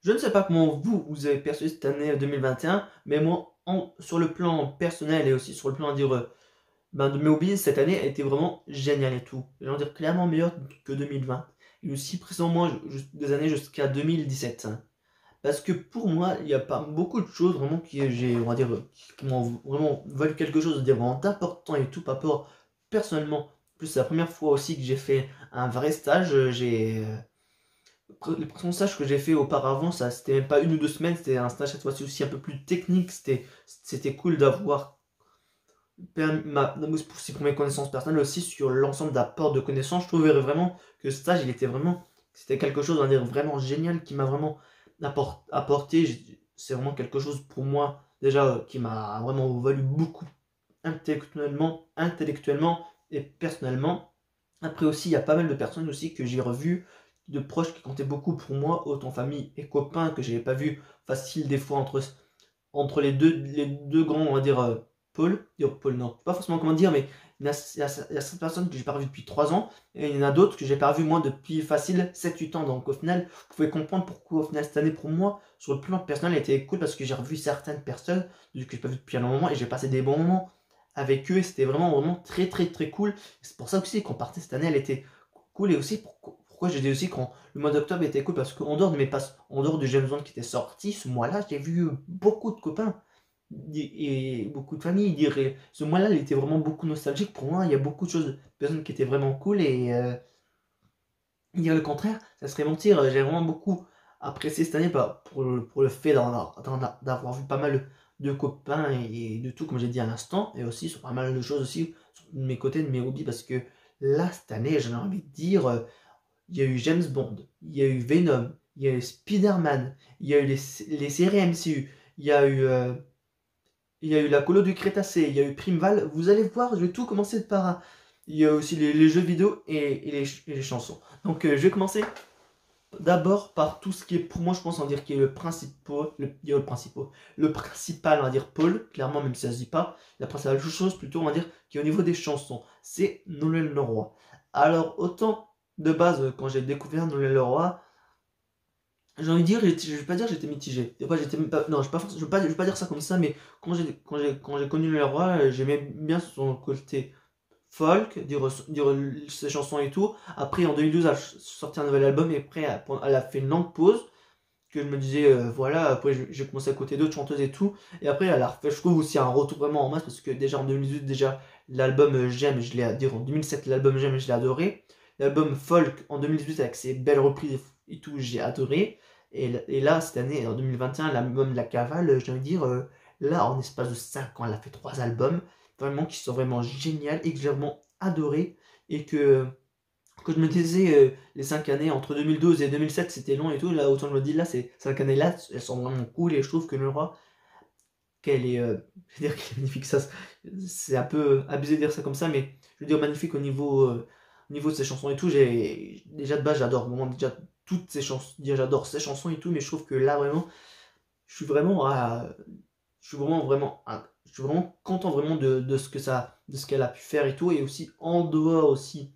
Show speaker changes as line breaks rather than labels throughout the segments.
Je ne sais pas comment vous avez perçu cette année 2021, mais moi, sur le plan personnel et aussi sur le plan dire, de mes hobbies, cette année a été vraiment géniale et tout. J'ai envie de dire clairement meilleure que 2020. Et aussi précisément des années jusqu'à 2017. Parce que pour moi, il n'y a pas beaucoup de choses vraiment on va dire, qui m'ont vraiment valu quelque chose de dire vraiment important et tout par rapport personnellement. En plus, c'est la première fois aussi que j'ai fait un vrai stage. Les précédents stages que j'ai fait auparavant, ça c'était même pas 1 ou 2 semaines, c'était un stage cette fois-ci aussi un peu plus technique. C'était cool d'avoir aussi pour mes connaissances personnelles aussi sur l'ensemble d'apport de connaissances. Je trouvais vraiment que ce stage, c'était quelque chose, on va dire, vraiment génial qui m'a vraiment apporté. C'est vraiment quelque chose pour moi déjà qui m'a vraiment valu beaucoup intellectuellement et personnellement. Après aussi, il y a pas mal de personnes aussi que j'ai revues, de proches qui comptaient beaucoup pour moi, autant famille et copains que j'avais pas vu facile des fois entre les deux grands, on va dire, pôles, non, pas forcément comment dire, mais il y a certaines personnes que j'ai pas revues depuis 3 ans, et il y en a d'autres que j'ai pas revues moi depuis facile 7 8 ans. Donc au final, vous pouvez comprendre pourquoi au final cette année pour moi, sur le plan personnel, elle était cool parce que j'ai revu certaines personnes que j'ai pas vues depuis un long moment et j'ai passé des bons moments avec eux et c'était vraiment très très très cool. C'est pour ça aussi qu'on partait cette année, elle était cool et aussi pourquoi j'ai dit aussi quand le mois d'octobre était cool parce qu'en dehors de mes passes, en dehors de James Bond qui était sorti, ce mois-là, j'ai vu beaucoup de copains et beaucoup de familles. Ce mois-là, il était vraiment beaucoup nostalgique pour moi. Il y a beaucoup de choses, personnes qui étaient vraiment cool et dire le contraire, ça serait mentir. J'ai vraiment beaucoup apprécié cette année pour le fait d'avoir vu pas mal de copains et de tout, comme j'ai dit à l'instant, et aussi sur pas mal de choses aussi sur mes côtés, de mes hobbies, parce que là, cette année, j'en ai envie de dire, il y a eu James Bond, il y a eu Venom, il y a eu Spider-Man, il y a eu les séries MCU, il y a eu la colo du Crétacé, il y a eu Primeval. Vous allez voir, je vais tout commencer par un. Il y a aussi les jeux vidéo et les chansons. Donc je vais commencer d'abord par tout ce qui est, pour moi, je pense en dire qui est le principal, le principal, on va dire, pôle, clairement, même si ça se dit pas, la principale chose, plutôt, on va dire, qui est au niveau des chansons, c'est Noël Leroy. Alors, autant de base, quand j'ai découvert Noël Leroy, j'ai envie de dire, je vais pas dire que j'étais mitigé. Des fois, j'étais même pas, non, je vais pas dire ça comme ça, mais quand j'ai connu le roi, j'aimais bien son côté folk, dire ses chansons et tout. Après, en 2012, elle a sorti un nouvel album et après, elle a fait une longue pause que je me disais, voilà, après, j'ai commencé à côté d'autres chanteuses et tout. Et après, elle a refait, je trouve aussi un retour vraiment en masse parce que déjà en 2018, déjà, l'album J'aime, je l'ai, dire en 2007, l'album J'aime, je l'ai adoré. L'album Folk en 2018 avec ses belles reprises et tout, j'ai adoré. Et là, cette année, en 2021, l'album de la Cavale, j'ai envie de dire, là, en espace de 5 ans, elle a fait 3 albums, vraiment qui sont vraiment géniaux et que j'ai vraiment adoré. Et que je me disais, les 5 années entre 2012 et 2007, c'était long et tout, là, autant je me dis, là, ces 5 années-là, elles sont vraiment cool et je trouve que le roi, qu'elle est, je veux dire qu'elle est magnifique, ça, c'est un peu abusé de dire ça comme ça, mais je veux dire magnifique au niveau de ses chansons et tout. Déjà de base, j'adore vraiment déjà toutes ses chansons, déjà j'adore ses chansons et tout, mais je trouve que là, vraiment, je suis vraiment je suis vraiment content vraiment de ce qu'elle a pu faire et tout, et aussi en dehors aussi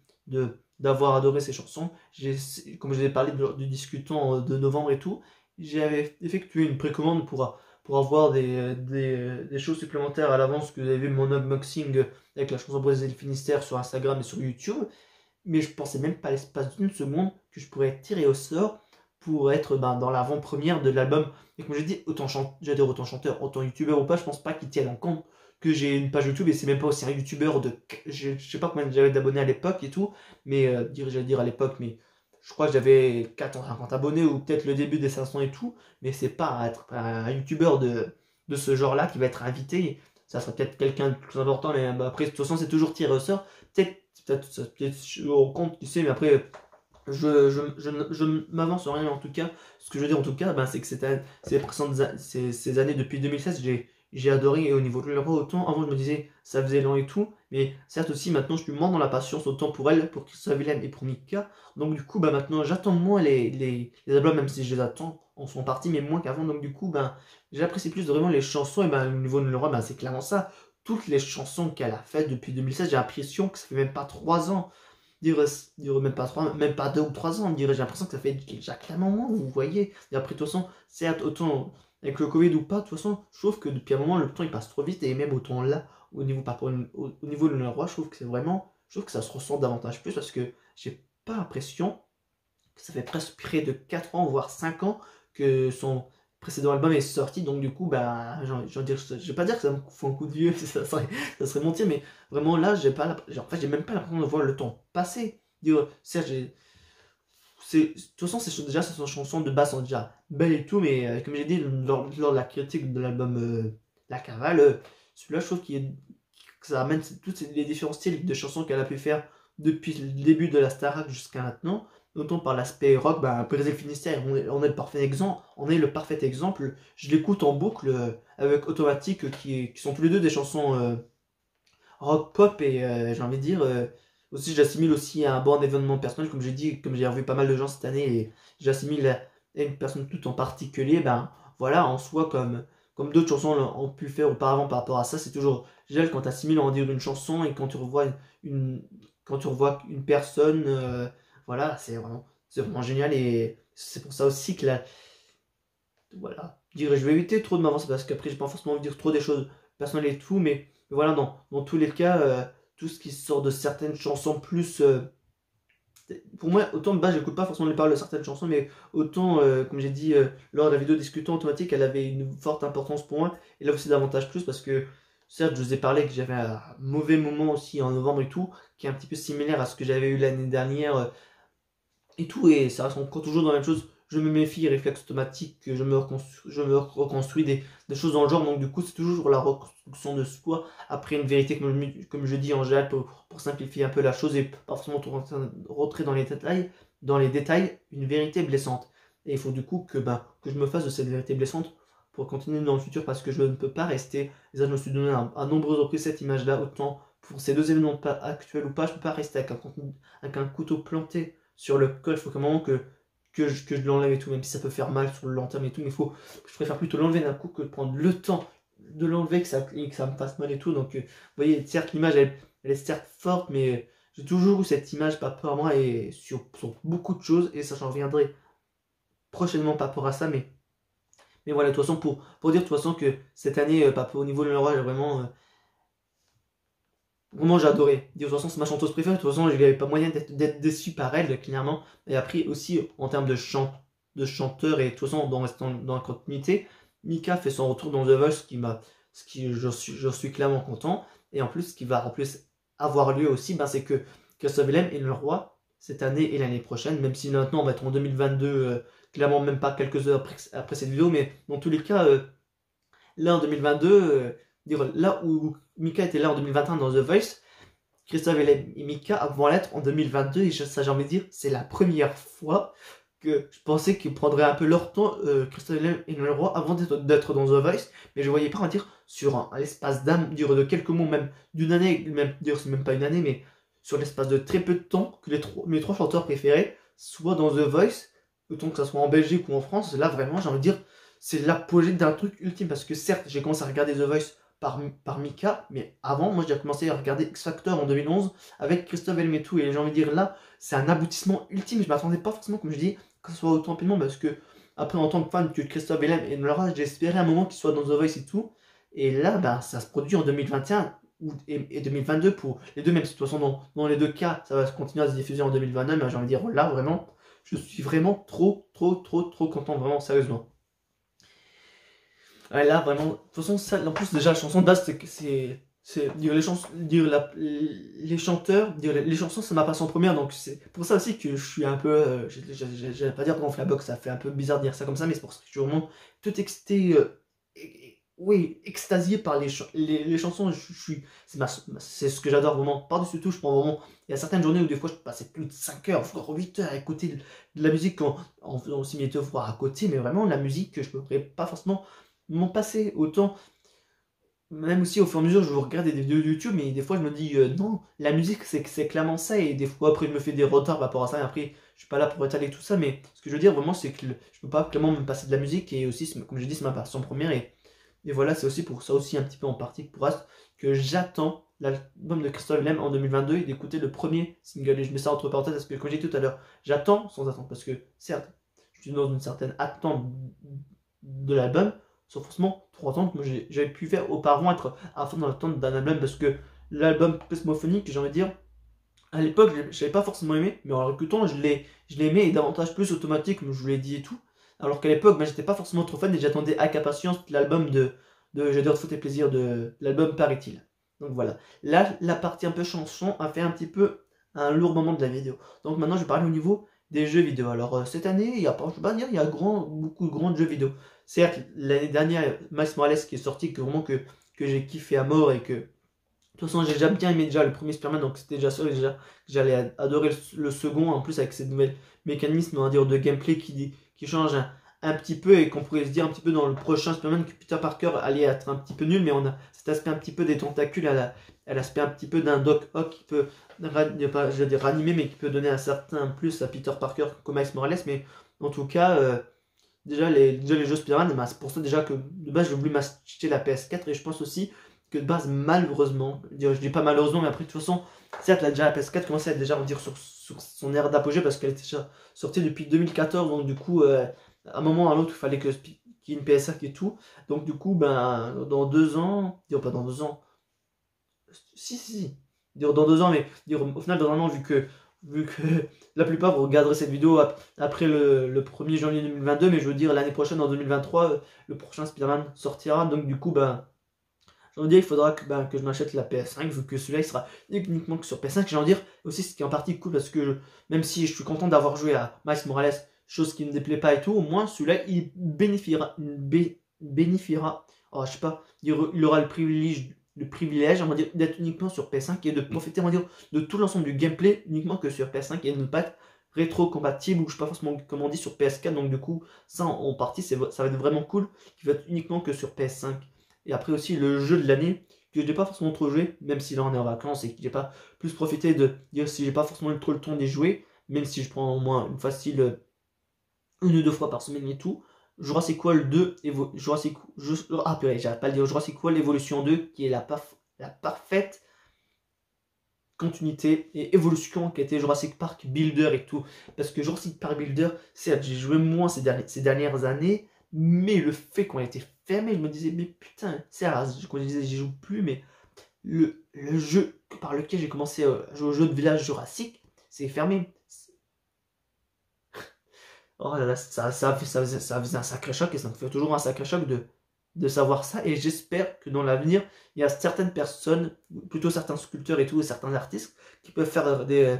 d'avoir adoré ses chansons. Comme je vous ai parlé du discutant de novembre et tout, j'avais effectué une précommande pour avoir des choses supplémentaires à l'avance, que vous avez vu mon unboxing avec la chanson Brésil Finistère sur Instagram et sur YouTube, mais je pensais même pas à l'espace d'une seconde que je pourrais être tiré au sort pour être dans l'avant-première de l'album. Et comme j'ai dit, j'adore autant chanteur, autant youtubeur ou pas, je pense pas qu'ils tiennent en compte que j'ai une page YouTube et c'est même pas aussi un youtubeur je sais pas combien j'avais d'abonnés à l'époque et tout, mais j'allais dire à l'époque, mais je crois que j'avais 450 abonnés ou peut-être le début des 500 et tout, mais c'est pas être un youtubeur de ce genre-là qui va être invité. Ça serait peut-être quelqu'un de plus important, mais après, de toute façon, c'est toujours tiré au sort. Peut-être au compte, tu sais, mais après, je ne m'avance rien, mais en tout cas, ce que je veux dire en tout cas, c'est que ces années depuis 2016, j'ai adoré, et au niveau de l'euro, autant avant je me disais ça faisait lent et tout, mais certes aussi maintenant je suis moins dans la patience, autant pour elle, pour Christophe Willem et pour Mika, donc du coup maintenant j'attends moins les albums, même si je les attends en son partie, mais moins qu'avant, donc du coup j'apprécie plus vraiment les chansons, et au niveau de l'euro, c'est clairement ça, toutes les chansons qu'elle a faites depuis 2016, j'ai l'impression que ça fait même pas 3 ans. même pas 3, même pas 2 ou 3 ans, j'ai l'impression que ça fait déjà clairement moins, vous voyez. Et après, de toute façon, certes, autant avec le Covid ou pas, de toute façon, je trouve que depuis un moment, le temps il passe trop vite, et même autant là, au niveau, par rapport au niveau de roi, je trouve que c'est vraiment, je trouve que ça se ressent davantage plus, parce que j'ai pas l'impression que ça fait presque près de 4 ans, voire 5 ans, que son précédent album est sorti, donc du coup, bah, je vais pas dire que ça me fout un coup de vieux, ça serait mentir, mais vraiment là, en fait, j'ai même pas l'impression de voir le temps passer. Certes, de toute façon, déjà, c'est son chanson de base sont déjà belles et tout, mais comme j'ai dit lors de la critique de l'album La Cavale, celui-là, je trouve que ça amène tous les différents styles de chansons qu'elle a pu faire depuis le début de la Starac jusqu'à maintenant. Autant par l'aspect rock, bah, Brésil Finistère, on est le parfait exemple. On est le parfait exemple. Je l'écoute en boucle avec Automatique, qui sont tous les deux des chansons rock pop, et j'ai envie de dire aussi, j'assimile aussi à un bon événement personnel, comme j'ai dit, comme j'ai revu pas mal de gens cette année, et j'assimile à une personne toute en particulier. Ben voilà, en soi, comme d'autres chansons ont pu faire auparavant par rapport à ça, c'est toujours génial quand tu assimiles en dire une chanson, et quand tu revois une, quand tu revois une personne, voilà, c'est vraiment génial, et c'est pour ça aussi que voilà, je vais éviter trop de m'avancer, parce qu'après j'ai pas forcément envie de dire trop des choses personnelles et tout, mais voilà, dans tous les cas, tout ce qui sort de certaines chansons plus, pour moi, autant de base, j'écoute pas forcément les paroles de certaines chansons, mais autant, comme j'ai dit lors de la vidéo discutant automatique, elle avait une forte importance pour moi, et là aussi davantage plus, parce que certes, je vous ai parlé que j'avais un mauvais moment aussi en novembre et tout, qui est un petit peu similaire à ce que j'avais eu l'année dernière, et tout, et ça reste encore toujours dans la même chose. Je me méfie, réflexe automatique, je me reconstruis des choses dans le genre, donc du coup, c'est toujours la reconstruction de soi après une vérité, comme je dis en général, pour simplifier un peu la chose et pas forcément rentrer dans les détails, une vérité blessante. Et il faut du coup que je me fasse de cette vérité blessante pour continuer dans le futur, parce que je ne peux pas rester, et ça je me suis donné à nombreuses reprises cette image-là, autant pour ces deux événements pas actuels ou pas, je peux pas rester avec un couteau planté sur le col. Il faut qu'à un moment que je l'enlève et tout, même si ça peut faire mal sur le long terme et tout, mais je préfère plutôt l'enlever d'un coup que de prendre le temps de l'enlever, que ça me fasse mal et tout. Donc, vous voyez, certes, l'image, elle est certes forte, mais j'ai toujours eu cette image par rapport à moi, et sur beaucoup de choses, et ça, j'en reviendrai prochainement par rapport à ça, mais voilà, de toute façon, pour dire de toute façon que cette année, au niveau de l'Euro, j'ai vraiment, j'ai adoré. De toute façon, c'est ma chanteuse préférée. De toute façon, il n'y avait pas moyen d'être déçu par elle, clairement. Et après, aussi, en termes de chanteur, et de toute façon, dans la continuité, Mika fait son retour dans The Voice, je suis clairement content. Et en plus, ce qui va en plus avoir lieu aussi, c'est que Christophe Willem est le roi cette année et l'année prochaine, même si maintenant on va être en 2022, clairement même pas quelques heures après cette vidéo, mais dans tous les cas, là en 2022, là où Mika était là en 2021 dans The Voice, Christophe et Mika vont l'être en 2022, et ça j'ai envie de dire, c'est la première fois que je pensais qu'ils prendraient un peu leur temps, Christophe et le roi, avant d'être dans The Voice, mais je voyais pas, on va dire, sur l'espace de quelques mois, même d'une année, même dire c'est même pas une année, mais sur l'espace de très peu de temps, que mes trois chanteurs préférés soient dans The Voice, autant que ça soit en Belgique ou en France. Là vraiment, j'ai envie de dire, c'est l'apogée d'un truc ultime, parce que certes, j'ai commencé à regarder The Voice par Mika, mais avant, moi j'ai commencé à regarder X Factor en 2011 avec Christophe Elmetou, et j'ai envie de dire, là, c'est un aboutissement ultime. Je m'attendais pas forcément, comme je dis, que ce soit autant rapidement, parce que après, en tant que fan de Christophe Willem et Nora, j'espérais un moment qu'il soit dans The Voice et tout, et là, ça se produit en 2021 et 2022 pour les deux, même si de toute façon, dans les deux cas, ça va continuer à se diffuser en 2022, mais j'ai envie de dire, là, vraiment, je suis vraiment trop content, vraiment, sérieusement. Ouais, là, vraiment, de toute façon, ça, en plus, déjà, la chanson de base, dire les chansons, les chanteurs, dire les chansons, ça m'a passé en première, donc c'est pour ça aussi que je suis un peu, j'allais pas dire gonflé à box, ça fait un peu bizarre de dire ça comme ça, mais c'est pour ça que je suis vraiment tout excité, oui, extasié par les chansons. C'est ce que j'adore vraiment. Par-dessus tout, je prends vraiment. Il y a certaines journées où des fois je peux passer plus de 5 heures, voire 8 heures à écouter de la musique en faisant aussi mes devoirs à côté, mais vraiment la musique que je ne pourrais pas forcément m'en passer autant. Même aussi au fur et à mesure, je regarde des vidéos YouTube, mais des fois je me dis non, la musique c'est clairement ça, et des fois après je me fais des retards par rapport à ça, et après je suis pas là pour étaler tout ça, mais ce que je veux dire vraiment, c'est que je peux pas clairement me passer de la musique, et aussi, comme j'ai dit, c'est ma passion première, et Et voilà, c'est aussi pour ça aussi un petit peu en partie pour Rast que j'attends l'album de Christophe Willem en 2022 et d'écouter le premier single. Et je mets ça entre parenthèses parce que comme j'ai dit tout à l'heure, j'attends sans attendre parce que certes, je suis dans une certaine attente de l'album, sans forcément trop attendre que j'avais pu faire auparavant, être à fond dans l'attente d'un album parce que l'album Cosmophonique, j'ai envie de dire, à l'époque, je l'avais pas forcément aimé, mais en l'écoutant, je l'ai aimé et davantage plus automatique, comme je vous l'ai dit et tout. Alors qu'à l'époque, j'étais pas forcément trop fan et j'attendais avec impatience l'album de J'adore Foot et Plaisir, de l'album Paraît-il. Donc voilà. Là, la partie un peu chanson a fait un petit peu un lourd moment de la vidéo. Donc maintenant, je vais parler au niveau des jeux vidéo. Alors cette année, il y a pas, je vais pas dire, il y a beaucoup de grands jeux vidéo. Certes, l'année dernière, Miles Morales qui est sorti, que j'ai kiffé à mort et que de toute façon, j'ai déjà bien aimé déjà le premier Spider-Man, donc c'était déjà sûr déjà que j'allais adorer le second, en plus avec ces nouvelles mécanismes, on va dire, de gameplay qui changent un petit peu et qu'on pourrait se dire un petit peu dans le prochain Spider-Man que Peter Parker allait être un petit peu nul, mais on a cet aspect un petit peu des tentacules à l'aspect un petit peu d'un Doc Ock qui peut, pas, je veux dire ranimer, mais qui peut donner un certain plus à Peter Parker comme Miles Morales, mais en tout cas, déjà les jeux Spider-Man, c'est pour ça déjà que de base j'ai voulu m'acheter la PS4 et je pense aussi que de base, malheureusement, je dis pas malheureusement, mais après, de toute façon, certes, la PS4 commençait à être déjà, on va dire, sur son ère d'apogée parce qu'elle était déjà sortie depuis 2014, donc du coup, à un moment ou à l'autre, il fallait qu'il y ait une PS5 et tout. Donc du coup, dans 2 ans, pas dans 2 ans, si, dans 2 ans, mais au final, dans un an, vu que la plupart vous regarderez cette vidéo après le 1er janvier 2022, mais je veux dire, l'année prochaine, en 2023, le prochain Spider-Man sortira, donc du coup, j'ai envie de dire, il faudra que je m'achète la PS5, vu que celui-là, il sera uniquement que sur PS5. J'ai envie de dire aussi, ce qui est en partie cool, parce que même si je suis content d'avoir joué à Miles Morales, chose qui ne me déplaît pas et tout, au moins celui-là, il bénéficiera, oh, je sais pas, il aura le privilège, on va dire, d'être uniquement sur PS5 et de profiter, on va dire, de tout l'ensemble du gameplay uniquement que sur PS5 et de ne pas être rétro-compatible ou je sais pas forcément comment on dit sur PS4. Donc du coup, ça en partie, ça va être vraiment cool, qui va être uniquement que sur PS5. Et après aussi le jeu de l'année, que je n'ai pas forcément trop joué, même si là on est en vacances et que j'ai pas plus profité de dire si j'ai pas forcément eu trop le temps d'y jouer, même si je prends au moins une facile 1 ou 2 fois par semaine et tout. Jurassic World 2, Jurassic j'arrête pas de dire Jurassic World Evolution 2, qui est la parfaite continuité et évolution qui a été Jurassic Park Builder et tout. Parce que Jurassic Park Builder, certes, j'ai joué moins ces dernières années, mais le fait qu'on ait été fermé, je me disais, mais putain, certes, quand je disais j'y joue plus, mais le jeu par lequel j'ai commencé à jouer au jeu de village Jurassic, c'est fermé. Oh là là, ça faisait un sacré choc et ça me fait toujours un sacré choc de savoir ça. Et j'espère que dans l'avenir, il y a certaines personnes, plutôt certains sculpteurs et tout, et certains artistes, qui peuvent faire des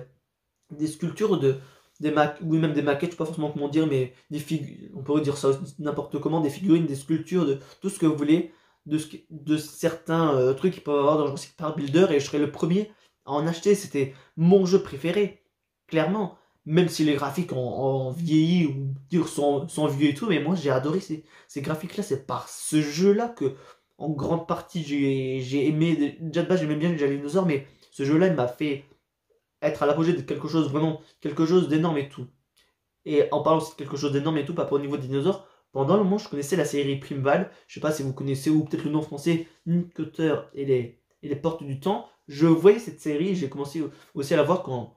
sculptures ou même des maquettes, je sais pas forcément comment dire, mais des figures, on pourrait dire ça n'importe comment, des figurines, des sculptures, de tout ce que vous voulez, de certains trucs qu'ils peuvent avoir dans Jurassic Park Builder, et je serai le premier à en acheter. C'était mon jeu préféré, clairement. Même si les graphiques ont vieilli ou dire sont vieux et tout, mais moi j'ai adoré ces graphiques-là. C'est par ce jeu-là que, en grande partie, j'ai aimé. Déjà de base, j'aimais bien les dinosaures, mais ce jeu-là, il m'a fait être à l'apogée de quelque chose, vraiment, quelque chose d'énorme et tout. Et en parlant de quelque chose d'énorme et tout, pas pour au niveau des dinosaures, pendant le moment, je connaissais la série Primeval. Je sais pas si vous connaissez, ou peut-être le nom français, Nick Cutter et les Portes du Temps. Je voyais cette série, j'ai commencé aussi à la voir quand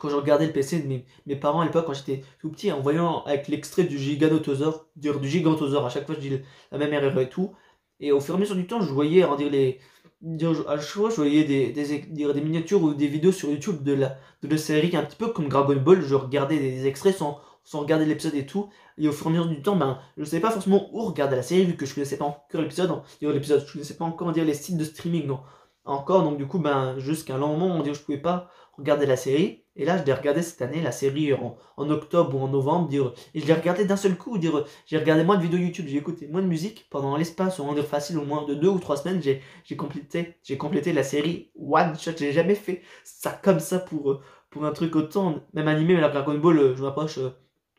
je regardais le PC de mes parents à l'époque, quand j'étais tout petit, en voyant avec l'extrait du Giganotosaure, du Gigantosaure, à chaque fois je dis la même erreur et tout. Et au fur et à mesure du temps, je voyais, à chaque fois, je voyais des miniatures ou des vidéos sur YouTube de la série, un petit peu comme Dragon Ball. Je regardais des extraits sans regarder l'épisode et tout. Et au fur et à mesure du temps, je ne savais pas forcément où regarder la série, vu que je ne connaissais pas encore l'épisode. Je ne connaissais pas encore les sites de streaming. Non. Encore, donc du coup, jusqu'à un long moment, je ne pouvais pas regarder la série. Et là, je l'ai regardé cette année, la série en octobre ou en novembre, et je l'ai regardé d'un seul coup, j'ai regardé moins de vidéos YouTube, j'ai écouté moins de musique pendant l'espace, on va dire facile, au moins de 2 ou 3 semaines, j'ai complété la série One Shot. J'ai jamais fait ça comme ça pour un truc autant, même animé, mais la Dragon Ball, je m'approche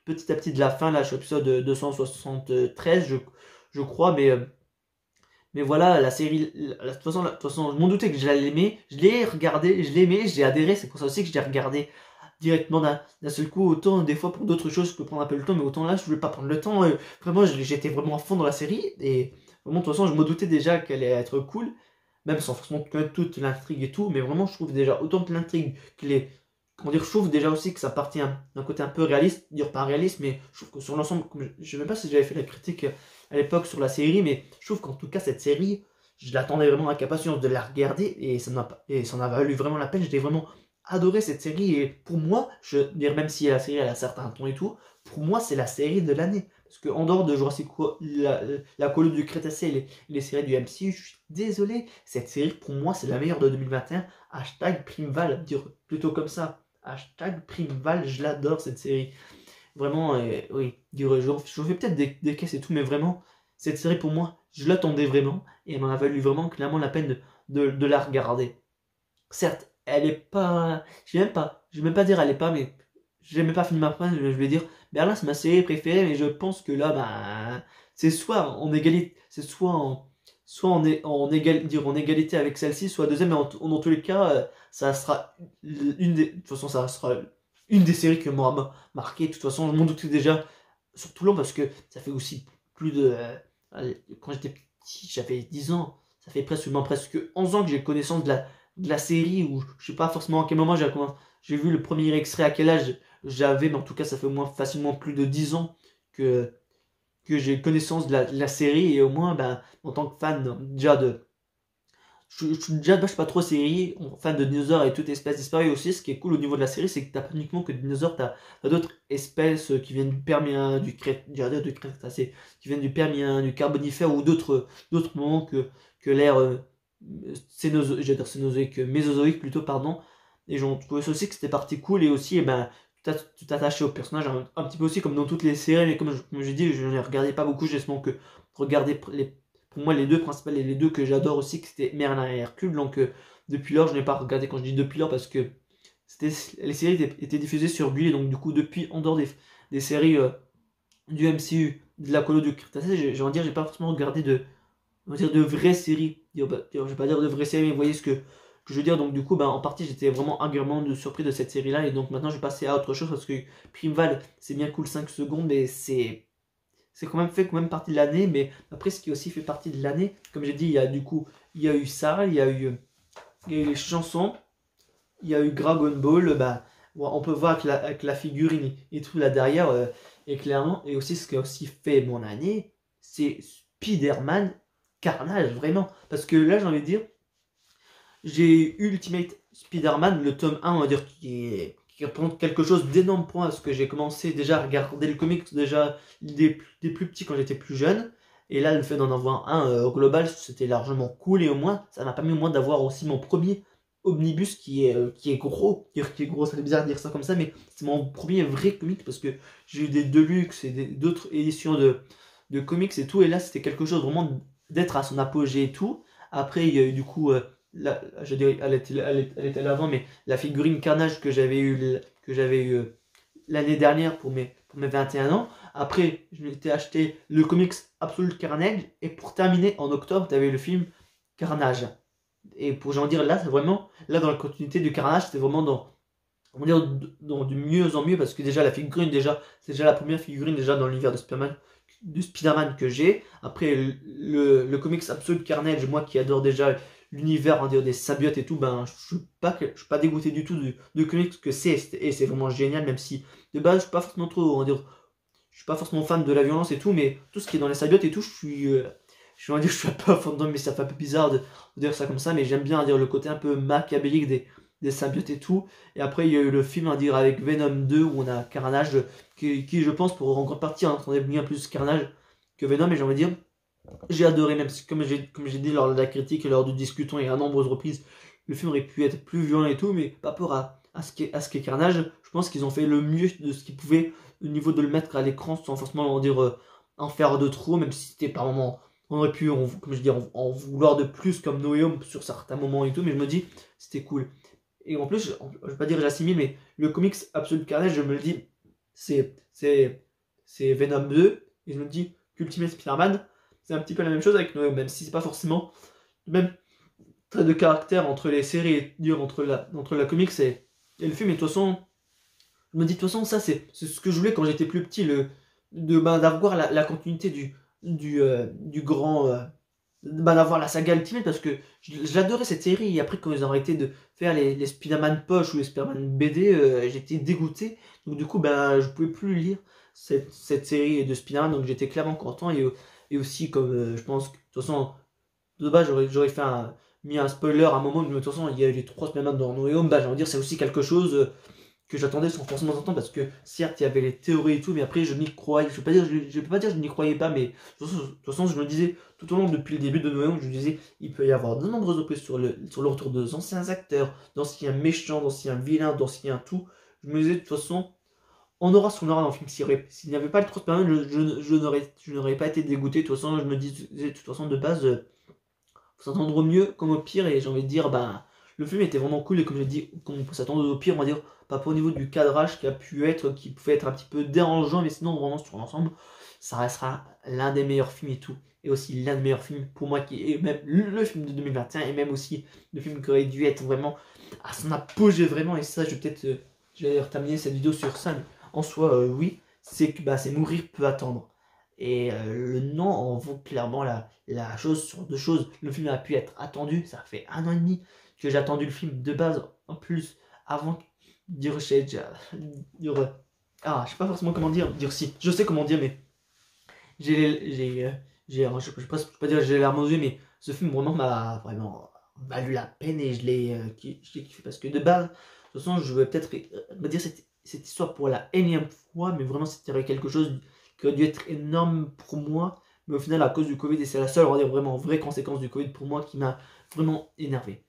petit à petit de la fin, là, je suis au épisode 273, je crois, mais voilà, la série, de toute façon, je m'en doutais que j'allais l'aimer. Je l'ai regardé, je l'ai aimé, j'ai adhéré. C'est pour ça aussi que je l'ai regardé directement d'un seul coup. Autant des fois pour d'autres choses, je peux prendre un peu le temps, mais autant là, je voulais pas prendre le temps. Vraiment, j'étais vraiment à fond dans la série. Et Vraiment, de toute façon, je me doutais déjà qu'elle allait être cool, même sans forcément connaître toute l'intrigue et tout, mais vraiment, je trouve déjà autant que l'intrigue que les. Comment dire, je trouve déjà aussi que ça partit d'un côté un peu réaliste, dire pas réaliste, mais je trouve que sur l'ensemble, je sais même pas si j'avais fait la critique à l'époque sur la série, mais je trouve qu'en tout cas, cette série, je l'attendais vraiment avec impatience de la regarder, et ça en a valu vraiment la peine. J'ai vraiment adoré cette série, et pour moi, je veux dire, même si la série elle a certains tons et tout, pour moi, c'est la série de l'année. Parce qu'en dehors de Jurassic World, la colonie du Crétacé et les séries du MCU, je suis désolé, cette série, pour moi, c'est la meilleure de 2021. Hashtag Primeval, dire plutôt comme ça. Hashtag Primeval, je l'adore cette série. Vraiment, oui, dire, je fais peut-être des caisses et tout, mais vraiment, cette série pour moi, je l'attendais vraiment, et elle m'en a valu vraiment clairement la peine de la regarder. Certes, elle est pas. Je vais même pas dire elle est pas, mais j'ai même pas fini ma phrase, je vais dire Berlin c'est ma série préférée, mais je pense que là, bah, c'est soit en égalité, c'est soit en égalité avec celle-ci, soit deuxième, mais dans tous les cas, ça sera de toute façon, ça sera une des séries que m'aura marqué. De toute façon, je m'en doutais déjà, surtout long, parce que ça fait aussi plus de. Quand j'étais petit, j'avais 10 ans, ça fait presque 11 ans que j'ai connaissance de la série, où je sais pas forcément à quel moment j'ai vu le premier extrait, à quel âge j'avais, mais en tout cas ça fait au moins facilement plus de 10 ans que, que j'ai connaissance de la série, et au moins ben, en tant que fan déjà de... Je suis déjà je suis pas trop série, fan de dinosaures et toute espèce disparue aussi. Ce qui est cool au niveau de la série, c'est que t'as pas uniquement que des dinosaures, t'as d'autres espèces qui viennent du Permien, du Crétacé, qui viennent du Permien, du Carbonifère, ou d'autres moments que l'ère cénozoïque, mésozoïque plutôt, pardon. Et j'en trouvais aussi que c'était partie cool, et aussi, eh ben, tu t'attachais au personnage un petit peu aussi, comme dans toutes les séries, mais comme j'ai dit, je ne les regardais pas beaucoup, j'ai seulement que regarder pour moi les deux principales et les deux que j'adore aussi, que c'était Merlin et Hercule. Donc depuis lors, je n'ai pas regardé, quand je dis depuis lors, parce que les séries étaient diffusées sur Gulli, donc du coup depuis, en dehors des séries du MCU, de la colo du Crétacé, j'ai envie de dire, j'ai pas forcément regardé on va dire de vraies séries. Je vais pas dire de vraies séries, mais vous voyez que je veux dire. Donc du coup, ben, en partie, j'étais vraiment agréablement surpris de cette série-là, et donc maintenant je vais passer à autre chose, parce que Primeval, c'est bien cool 5 secondes, mais c'est quand même fait quand même partie de l'année. Mais après, ce qui aussi fait partie de l'année, comme j'ai dit, il y a eu ça, il y a eu les chansons, il y a eu Dragon Ball. Bah, on peut voir avec la figurine et tout là derrière, et clairement, et aussi ce qui a aussi fait mon année, c'est Spider-Man Carnage, vraiment. Parce que là, j'ai envie de dire, j'ai eu Ultimate Spider-Man, le tome 1, on va dire, qui représente quelque chose d'énorme pour moi, parce que j'ai commencé déjà à regarder le comics déjà des plus petits quand j'étais plus jeune. Et là, le fait d'en avoir un au global, c'était largement cool. Et au moins, ça m'a permis au moins d'avoir aussi mon premier omnibus qui est gros. Dire qui est gros, ça fait bizarre de dire ça comme ça, mais c'est mon premier vrai comic, parce que j'ai eu des Deluxe et d'autres éditions de comics et tout. Et là, c'était quelque chose vraiment d'être à son apogée et tout. Après, il y a eu du coup je dirais, elle était là avant, mais la figurine Carnage que j'avais eu l'année dernière pour mes 21 ans. Après, je m'étais acheté le comics Absolute Carnage, et pour terminer, en octobre, tu avais le film Carnage. Et pour j'en dire, là, c'est vraiment, là, dans la continuité du Carnage, c'est vraiment on va dire, dans du mieux en mieux, parce que déjà, la figurine, déjà, c'est déjà la première figurine déjà dans l'univers de Spider-Man que j'ai. Après, le comics Absolute Carnage, moi qui adore déjà l'univers, on va dire, des symbiotes et tout, ben je suis pas dégoûté du tout de comics que et c'est vraiment génial, même si de base je suis pas forcément trop, on va dire, je suis pas forcément fan de la violence et tout, mais tout ce qui est dans les symbiotes et tout, on va dire, je suis un peu à fond dedans, mais ça fait un peu bizarre de dire ça comme ça, mais j'aime bien, on dire, le côté un peu machiavélique des symbiotes et tout. Et après, il y a eu le film, à dire, avec Venom 2, où on a Carnage, qui je pense, pour en grande partie, entendait bien plus Carnage que Venom, et j'ai envie de dire, j'ai adoré, même si, comme j'ai dit lors de la critique et lors du discutant et à nombreuses reprises, le film aurait pu être plus violent et tout, mais pas rapport à ce qu'est Carnage. Je pense qu'ils ont fait le mieux de ce qu'ils pouvaient au niveau de le mettre à l'écran, sans forcément en faire de trop, même si c'était par moments, on aurait pu, comme je dis, en vouloir de plus comme No Way Home sur certains moments et tout, mais je me dis, c'était cool. Et en plus, je vais pas dire j'assimile, mais le comics Absolute Carnage, je me le dis, c'est Venom 2, et je me dis qu'Ultimate Spider-Man, c'est un petit peu la même chose avec Noé, même si c'est pas forcément le même trait de caractère entre les séries, entre la comics et le film. Et de toute façon, je me dis, de toute façon, ça c'est ce que je voulais quand j'étais plus petit, d'avoir la continuité du grand... d'avoir la saga Ultimate, parce que j'adorais cette série, et après quand ils ont arrêté de faire les Spider-Man poche ou les Spider-Man BD, j'étais dégoûté, donc du coup je pouvais plus lire cette série de Spider-Man, donc j'étais clairement content, et aussi comme je pense que de toute façon, de base j'aurais mis un spoiler à un moment, mais de toute façon il y a eu les 3 Spider-Man dans No Way Home, j'ai envie de dire c'est aussi quelque chose que j'attendais sans forcément entendre, parce que certes il y avait les théories et tout, mais après je n'y croyais, je peux pas dire que je n'y croyais pas, mais de toute façon je me disais tout au long depuis le début de Noël, je me disais il peut y avoir de nombreuses reprises sur le retour d'anciens acteurs, d'anciens méchants, d'anciens vilains, d'anciens tout. Je me disais de toute façon on aura ce qu'on aura dans le film. S'il n'y avait pas le trop de je n'aurais pas été dégoûté. De toute façon je me disais de toute façon de base faut s'attendre au mieux comme au pire, et j'ai envie de dire le film était vraiment cool, et comme j'ai dit, on peut s'attendre au pire, on va dire, pas au niveau du cadrage qui pouvait être un petit peu dérangeant, mais sinon vraiment sur l'ensemble, ça restera l'un des meilleurs films et tout, et aussi l'un des meilleurs films pour moi, qui est même le film de 2021, et même aussi le film qui aurait dû être vraiment à son apogée vraiment, et ça je vais peut-être, je vais terminer cette vidéo sur ça, mais en soi oui, c'est que c'est Mourir peut attendre. Et le nom en vaut clairement la chose sur deux choses. Le film a pu être attendu, ça fait 1 an et demi que j'ai attendu le film de base. En plus, avant dire, je sais pas forcément comment dire si, je sais comment dire, mais je peux pas dire j'ai les larmes aux yeux, mais ce film vraiment m'a vraiment valu la peine, et je l'ai kiffé, parce que de base, de toute façon, je vais peut-être me dire cette histoire pour la énième fois, mais vraiment c'était quelque chose qui aurait dû être énorme pour moi, mais au final à cause du Covid, et c'est la seule, on va dire, vraiment vraie conséquence du Covid pour moi qui m'a vraiment énervé.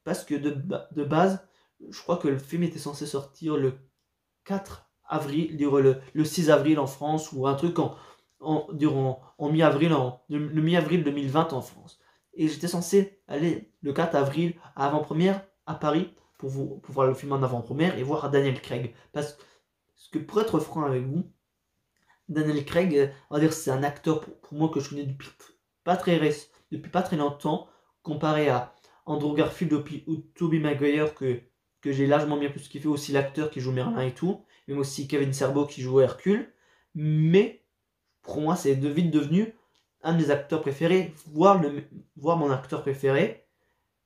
Parce que de base, je crois que le film était censé sortir le 4 avril, le 6 avril en France, ou un truc en mi-avril, le mi-avril 2020 en France. Et j'étais censé aller le 4 avril à avant-première à Paris pour voir le film en avant-première et voir Daniel Craig. Parce que pour être franc avec vous, Daniel Craig, on va dire c'est un acteur pour moi que je connais depuis pas très longtemps, comparé à Andrew Garfield ou Tobey Maguire que j'ai largement bien plus kiffé, aussi l'acteur qui joue Merlin et tout, même aussi Kevin Serbo qui joue Hercule, mais pour moi c'est vite devenu un de mes acteurs préférés, voire mon acteur préféré,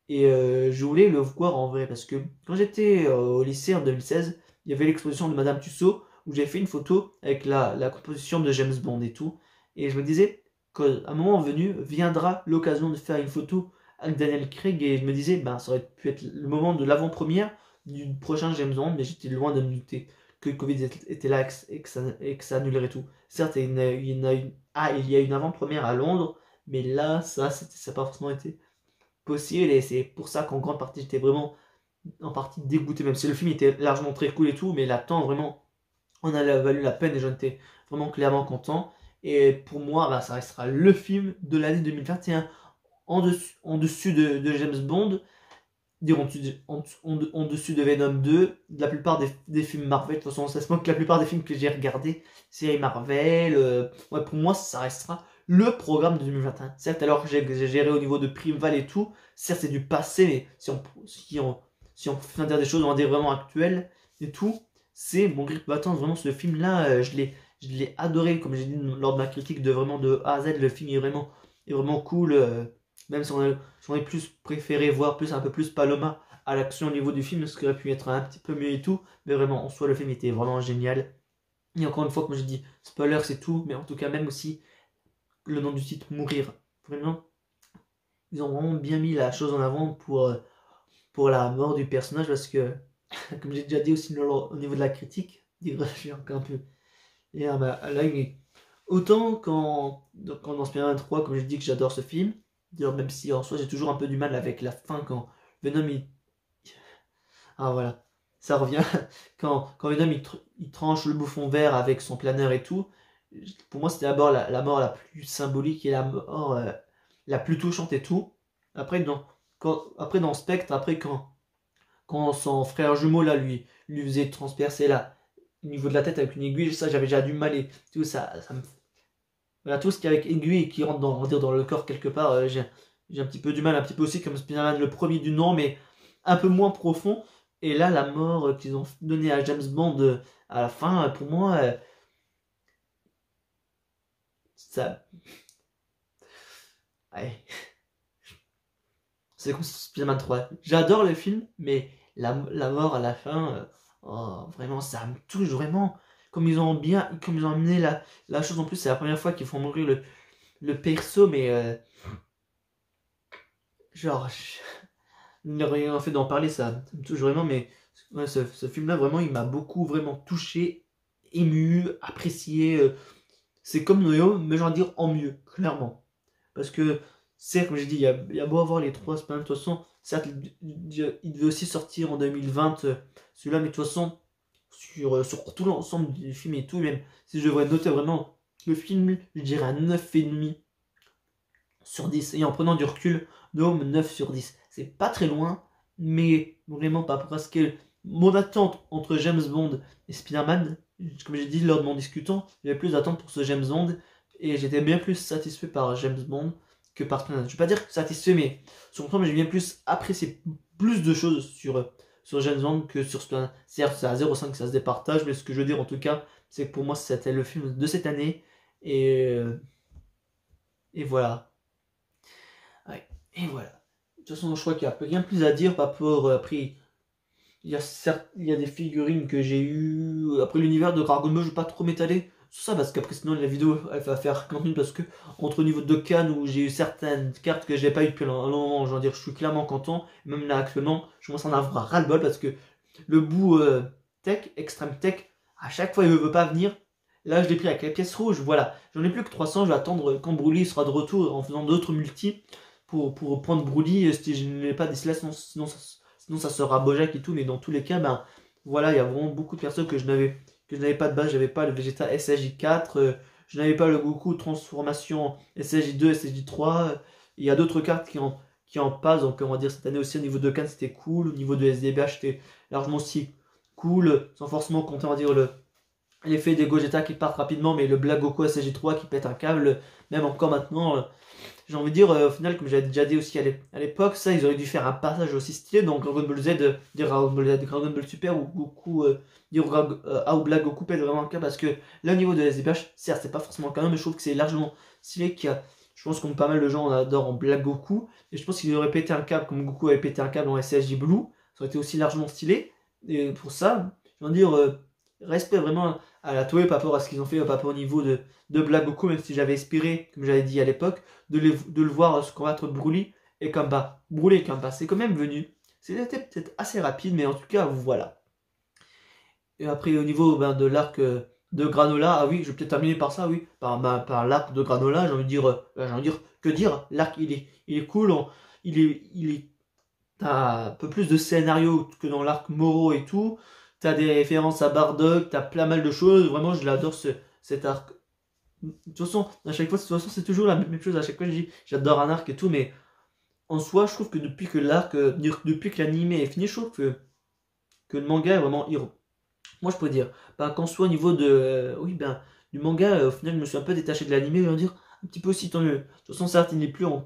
et je voulais le voir en vrai, parce que quand j'étais au lycée en 2016, il y avait l'exposition de Madame Tussaud, où j'ai fait une photo avec la composition de James Bond et tout, et je me disais qu'à un moment venu viendra l'occasion de faire une photo avec Daniel Craig, et je me disais ça aurait pu être le moment de l'avant-première du prochain James Bond, mais j'étais loin de me douter que le Covid était là et que ça annulerait tout. Certes, il y a une avant-première à Londres, mais là ça n'a pas forcément été possible, et c'est pour ça qu'en grande partie j'étais vraiment en partie dégoûté, même si le film était largement très cool et tout, mais l'attente vraiment on a valu la peine, et j'en étais vraiment clairement content. Et pour moi, ça restera le film de l'année 2021 en dessus de James Bond, en dessus de Venom 2, de la plupart des films Marvel. De toute façon, ça se moque que la plupart des films que j'ai regardés, séries Marvel, pour moi, ça restera le programme de 2021. Certes, alors j'ai géré au niveau de Primeval et tout, certes, c'est du passé, mais si on fait dire des choses, on va dire vraiment actuelles et tout, c'est mon grip battant. Vraiment, ce film-là, je l'ai adoré, comme j'ai dit lors de ma critique de vraiment de A à Z. Le film est vraiment cool, même si on est plus préféré voir un peu plus Paloma à l'action au niveau du film, ce qui aurait pu être un petit peu mieux et tout, mais vraiment en soi le film était vraiment génial. Et encore une fois, comme je dis, spoiler c'est tout, mais en tout cas même aussi le nom du titre, Mourir, vraiment ils ont vraiment bien mis la chose en avant pour la mort du personnage, parce que comme j'ai déjà dit aussi au niveau de la critique, je suis encore un peu à l'œil, mais autant quand dans Spider-Man 3, comme j'ai dit que j'adore ce film, même si en soi j'ai toujours un peu du mal avec la fin, quand Venom voilà, ça revient, quand Venom il tranche le bouffon vert avec son planeur et tout, pour moi c'était d'abord la mort la plus symbolique et la mort la plus touchante et tout. Après dans Spectre, quand son frère jumeau là lui faisait transpercer au niveau de la tête avec une aiguille, ça j'avais déjà du mal, et tout ça me... Voilà, tout ce qui est avec aiguille et qui rentre dans le corps quelque part, j'ai un petit peu du mal, un petit peu aussi comme Spider-Man le premier du nom, mais un peu moins profond. Et là, la mort qu'ils ont donnée à James Bond à la fin, pour moi, ça Ouais. C'est comme Spider-Man 3. J'adore le film, mais la mort à la fin, oh, vraiment, ça me touche vraiment. Comme ils ont amené la chose en plus, c'est la première fois qu'ils font mourir le perso, mais genre, il n'a rien fait d'en parler, ça me touche vraiment, mais ouais, ce film-là, vraiment, il m'a beaucoup vraiment touché, ému, apprécié. C'est comme Noyo, mais j'ai envie de dire en mieux, clairement. Parce que, certes, comme j'ai dit, il y a beau avoir les trois Spider-Man, de toute façon, certes, il devait aussi sortir en 2020, celui-là, mais de toute façon, sur tout l'ensemble du film et tout, même si je devrais noter vraiment le film, je dirais un 9,5 sur 10. Et en prenant du recul, Dome 9 sur 10. C'est pas très loin, mais vraiment pas parce que mon attente entre James Bond et Spider-Man, comme j'ai dit lors de mon discutant, j'avais plus d'attente pour ce James Bond et j'étais bien plus satisfait par James Bond que par Spider-Man. Je vais pas dire satisfait, mais sur le temps, j'ai bien plus apprécié plus de choses sur James Bond que sur Spider-Man. Certes, c'est à 0,5 que ça se départage, mais ce que je veux dire en tout cas, c'est que pour moi, c'était le film de cette année et voilà. Ouais. Et voilà. De toute façon, je crois qu'il n'y a rien de plus à dire par rapport. Après, il y a des figurines que j'ai eues. Après, l'univers de Dragon Ball, je vais pas trop m'étaler sur ça parce qu'après, sinon, la vidéo, elle va faire 40 minutes parce que, entre au niveau de Cannes où j'ai eu certaines cartes que j'ai pas eu depuis un long moment, je veux dire, je suis clairement content. Même là, actuellement, je commence à en avoir ras-le-bol parce que le bout tech, extrême tech, à chaque fois, il ne veut pas venir. Là, je l'ai pris avec la pièce rouge, voilà. J'en ai plus que 300, je vais attendre quand Broly sera de retour en faisant d'autres multis pour prendre Broly si je n'ai pas des slash, sinon ça sera Bojack et tout, mais dans tous les cas, ben voilà, il y a vraiment beaucoup de personnes que je n'avais pas de base, j'avais pas le Vegeta SSJ4, je n'avais pas le Goku transformation SSJ2, SSJ3, il y a d'autres cartes qui en passent, donc on va dire cette année aussi au niveau de Cannes c'était cool, au niveau de SDBH c'était largement aussi cool, sans forcément compter on va dire l'effet des Gogeta qui partent rapidement, mais le Black Goku SSJ3 qui pète un câble, même encore maintenant, j'ai envie de dire, au final, comme j'avais déjà dit aussi à l'époque, ça, ils auraient dû faire un passage aussi stylé, donc Dragon Ball Z, dire Dragon Ball Z, Dragon Ball Super, ou Goku, dire ou Black Goku pète vraiment un câble, parce que là, au niveau de SDBH, certes, c'est pas forcément canon, mais je trouve que c'est largement stylé, je pense que pas mal de gens adorent en Black Goku, et je pense qu'ils auraient pété un câble, comme Goku avait pété un câble en SSJ Blue, ça aurait été aussi largement stylé, et pour ça, je veux dire, respect vraiment à la Toei par rapport à ce qu'ils ont fait, par rapport au niveau de Black Goku, même si j'avais espéré, comme j'avais dit à l'époque, de le voir se combattre Broly et Kamba. Broly et Kamba, c'est quand même venu. C'était peut-être assez rapide, mais en tout cas, voilà. Et après, au niveau de l'arc de Granola, ah oui, je vais peut-être terminer par ça, oui, par l'arc de Granola, que dire, l'arc il est cool, il est, t'as un peu plus de scénario que dans l'arc Moro et tout, t'as des références à Bardock, t'as plein mal de choses, vraiment je l'adore cet arc. De toute façon, à chaque fois, de toute façon, c'est toujours la même chose. À chaque fois, je dis j'adore un arc et tout, mais en soi, je trouve que depuis que l'arc, depuis que l'anime est fini, je trouve que le manga est vraiment héros. Moi, je peux dire, ben, qu'en soit au niveau de, oui, ben, du manga, au final, je me suis un peu détaché de l'anime, je veux dire, un petit peu aussi, tant mieux. De toute façon, certes, il n'est plus en.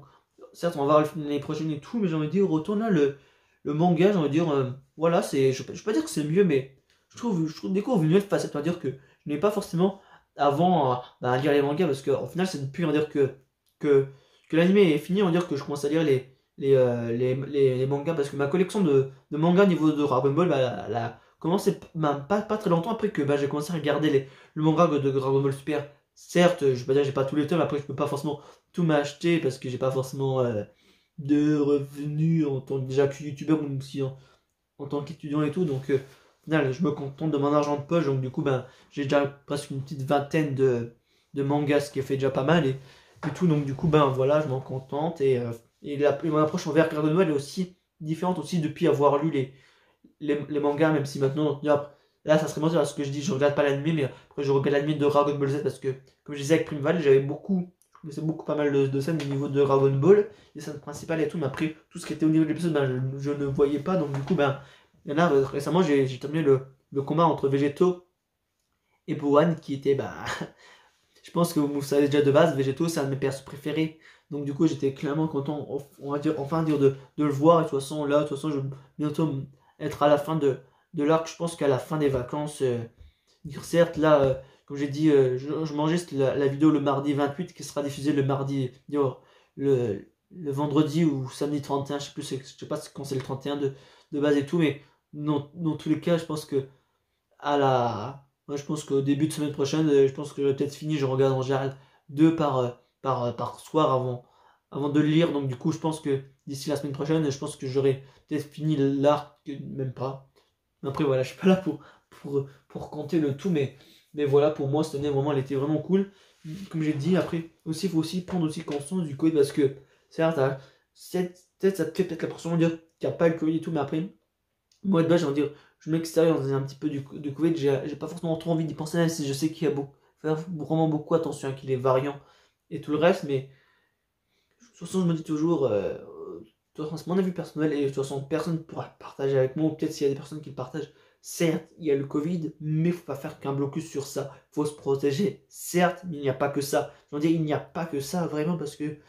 Certes, on va voir l'année prochaine et tout, mais j'ai envie de dire, retourne là, le manga, j'ai envie de dire, voilà, c'est. Je vais pas dire que c'est mieux, mais je trouve découvre une nouvelle facette, on va dire que je n'ai pas forcément avant à lire les mangas parce qu'au final c'est depuis on va dire que, que l'anime est fini on va dire que je commence à lire les mangas parce que ma collection de mangas au niveau de Dragon Ball bah, elle a commencé pas très longtemps après que bah, j'ai commencé à regarder le manga de Dragon Ball Super. Certes, je vais pas dire que j'ai pas tous les tomes, après je peux pas forcément tout m'acheter parce que j'ai pas forcément de revenus en tant que déjà que youtubeur ou aussi en tant qu'étudiant et tout donc au final, je me contente de mon argent de poche, donc du coup, ben, j'ai déjà presque une petite vingtaine de mangas, ce qui fait déjà pas mal, et tout, donc du coup, ben voilà, je m'en contente, et mon approche envers Dragon Ball est aussi différente aussi depuis avoir lu les mangas, même si maintenant, là, ça serait mentir à ce que je dis, je regarde pas l'anime, mais après, je regarde l'anime de Dragon Ball Z, parce que, comme je disais avec Primeval, je connaissais beaucoup pas mal de scènes au niveau de Dragon Ball, les scènes principales et tout, mais après, tout ce qui était au niveau de l'épisode, ben, je ne voyais pas, donc du coup, ben, il y en a, récemment, j'ai terminé le combat entre Végéto et Bohan, qui était, bah, je pense que vous savez déjà de base, Végéto, c'est un de mes persos préférés. Donc, du coup, j'étais clairement content, on va dire, enfin, dire de le voir. Et de toute façon, là, de toute façon, je vais bientôt être à la fin de l'arc. Je pense qu'à la fin des vacances, dire certes, là, comme j'ai dit, je mangeais la vidéo le mardi 28 qui sera diffusée le mardi, le vendredi ou samedi 31, je sais plus, je sais pas quand c'est le 31 de base et tout, mais dans tous les cas, je pense que moi, je pense qu'au début de semaine prochaine, je pense que j'aurai peut-être fini. Je regarde en général 2 par soir avant de le lire. Donc du coup, je pense que d'ici la semaine prochaine, je pense que j'aurai peut-être fini l'arc, même pas. Après voilà, je suis pas là pour compter le tout, mais voilà, pour moi, cette année, vraiment, elle était vraiment cool. Comme j'ai dit, après, aussi, il faut aussi prendre aussi conscience du Covid, parce que, certes, peut-être ça te fait peut-être l'impression de dire qu'il n'y a pas le Covid et tout, mais après, moi, de base, j'ai envie de dire, je m'extérieure dans un petit peu du Covid, j'ai pas forcément trop envie d'y penser, même si je sais qu'il y a faire vraiment beaucoup attention à qu'il est variant et tout le reste, mais de toute façon, je me dis toujours, de toute façon, c'est mon avis personnel, et de toute façon, personne ne pourra le partager avec moi, ou peut-être s'il y a des personnes qui le partagent. Certes, il y a le Covid, mais il ne faut pas faire qu'un blocus sur ça. Il faut se protéger. Certes, mais il n'y a pas que ça. Je veux dire, il n'y a pas que ça, vraiment, parce que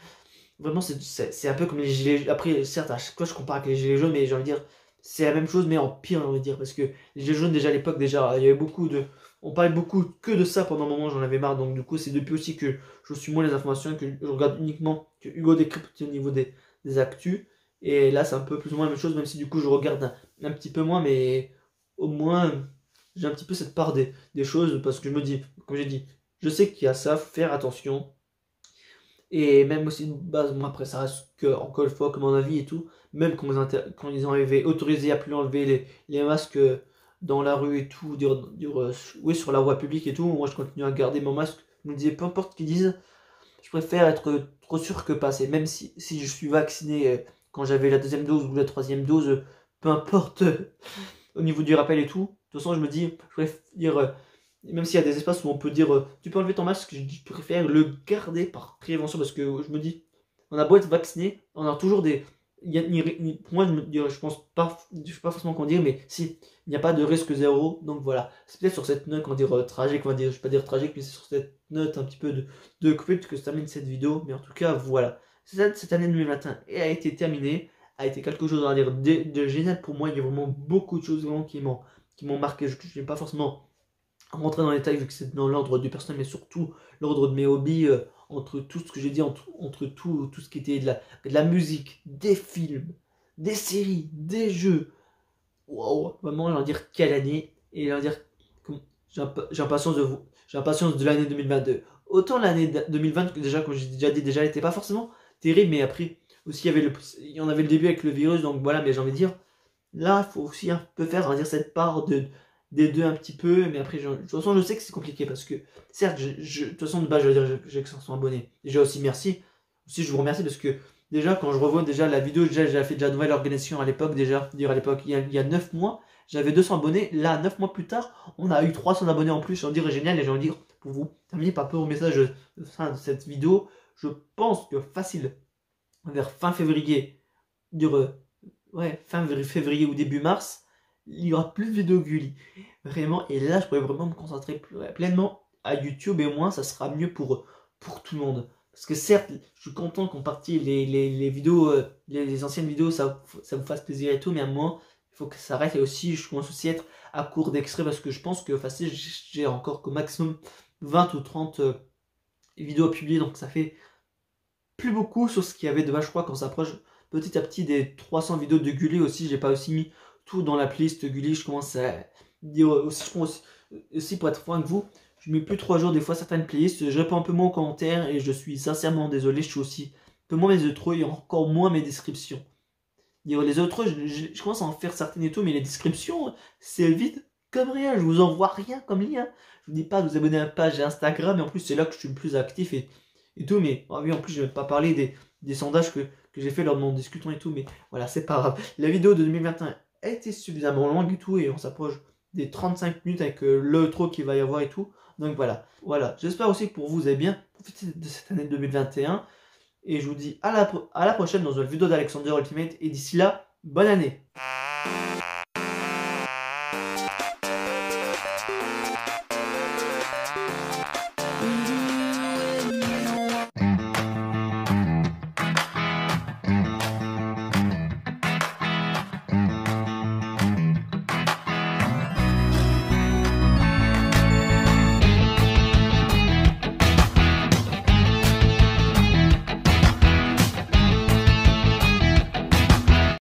vraiment, c'est un peu comme les gilets jaunes. Après, certes, à chaque fois, je compare avec les gilets jaunes, mais j'ai envie de dire, c'est la même chose, mais en pire, j'ai envie de dire. Parce que les gilets jaunes, déjà à l'époque, déjà, il y avait beaucoup de. On parlait beaucoup que de ça pendant un moment, j'en avais marre. Donc, du coup, c'est depuis aussi que je suis moins les informations, que je regarde uniquement que Hugo décrypte au niveau des actus. Et là, c'est un peu plus ou moins la même chose, même si du coup, je regarde un petit peu moins, mais au moins, j'ai un petit peu cette part des choses, parce que je me dis, comme j'ai dit, je sais qu'il y a ça, faire attention. Et même aussi de base, moi après ça reste que, encore une fois, comme mon avis et tout, même quand ils ont autorisé à plus enlever les masques dans la rue et tout, oui, sur la voie publique et tout, moi je continue à garder mon masque. Je me disais, peu importe ce qu'ils disent, je préfère être trop sûr que passer. Même si je suis vacciné quand j'avais la deuxième dose ou la troisième dose, peu importe au niveau du rappel et tout, de toute façon je me dis, je préfère même s'il y a des espaces où on peut dire tu peux enlever ton masque, je préfère le garder par prévention, parce que je me dis, on a beau être vacciné, on a toujours des. Pour moi, je pense pas, je sais pas forcément comment dire, mais si, il n'y a pas de risque zéro, donc voilà. C'est peut-être sur cette note qu'on va dire tragique, on va dire, je vais pas dire tragique, mais c'est sur cette note un petit peu de Covid que se termine cette vidéo, mais en tout cas, voilà. Cette année 2021 a été terminée, a été quelque chose, on va dire, de génial pour moi. Il y a vraiment beaucoup de choses vraiment qui m'ont marqué. Je n'ai pas forcément rentrer dans les détails vu que c'est dans l'ordre du personnel, mais surtout l'ordre de mes hobbies, entre tout ce que j'ai dit, entre tout ce qui était de la musique, des films, des séries, des jeux. Waouh, vraiment, j'ai envie de dire quelle année, et j'ai envie de dire j'ai impatience j'ai impatience de l'année 2022. Autant l'année 2020, que déjà, comme j'ai déjà dit, déjà, elle n'était pas forcément terrible, mais après, aussi, il y en avait le début avec le virus, donc voilà, mais j'ai envie de dire, là, il faut aussi un peu faire, on va dire, cette part des deux un petit peu, mais après, de toute façon, je sais que c'est compliqué, parce que, certes, de toute façon, de base, je veux dire, j'ai que 500 abonnés. Déjà aussi, merci. Aussi, je vous remercie, parce que, déjà, quand je revois déjà la vidéo, déjà, j'avais fait déjà une nouvelle organisation à l'époque, déjà, dire à l'époque, il y a 9 mois, j'avais 200 abonnés. Là, 9 mois plus tard, on a eu 300 abonnés en plus. J'ai envie de dire génial, et j'ai envie de dire, pour vous terminer par peu au message de fin de cette vidéo, je pense que facile, vers fin février, dire, ouais, fin février ou début mars, il y aura plus de vidéos Gulli. Vraiment, et là, je pourrais vraiment me concentrer pleinement à YouTube, et moins, ça sera mieux pour tout le monde. Parce que certes, je suis content qu'on partie les vidéos, les anciennes vidéos, ça vous fasse plaisir et tout, mais à moi, il faut que ça arrête. Et aussi, je commence aussi à être à court d'extraits, parce que je pense que facile, j'ai encore qu'au maximum 20 ou 30 vidéos à publier, donc ça fait plus beaucoup sur ce qu'il y avait de base. Je crois qu'on s'approche petit à petit des 300 vidéos de Gulli aussi. J'ai pas aussi mis tout dans la playlist Gulli. Je commence à dire aussi, je pense aussi pour être franc avec vous, je mets plus 3 jours des fois certaines playlists. Je réponds un peu moins aux commentaires, et je suis sincèrement désolé. Je suis aussi un peu moins mes outros et encore moins mes descriptions. Dire les autres, je commence à en faire certaines et tout, mais les descriptions, c'est vite comme rien. Je vous envoie rien comme lien. Je vous dis pas de vous abonner à une page Instagram, et en plus c'est là que je suis le plus actif et tout. Mais oui, en plus je vais pas parler des sondages que j'ai fait lors de mon discutant et tout, mais voilà, c'est pas grave. La vidéo de 2021 a été suffisamment longue et tout, et on s'approche des 35 minutes avec l'outro qu'il va y avoir et tout. Donc voilà. J'espère aussi que pour vous, vous avez bien profité de cette année 2021. Et je vous dis à la prochaine dans une vidéo d'Alexander Ultimate. Et d'ici là, bonne année!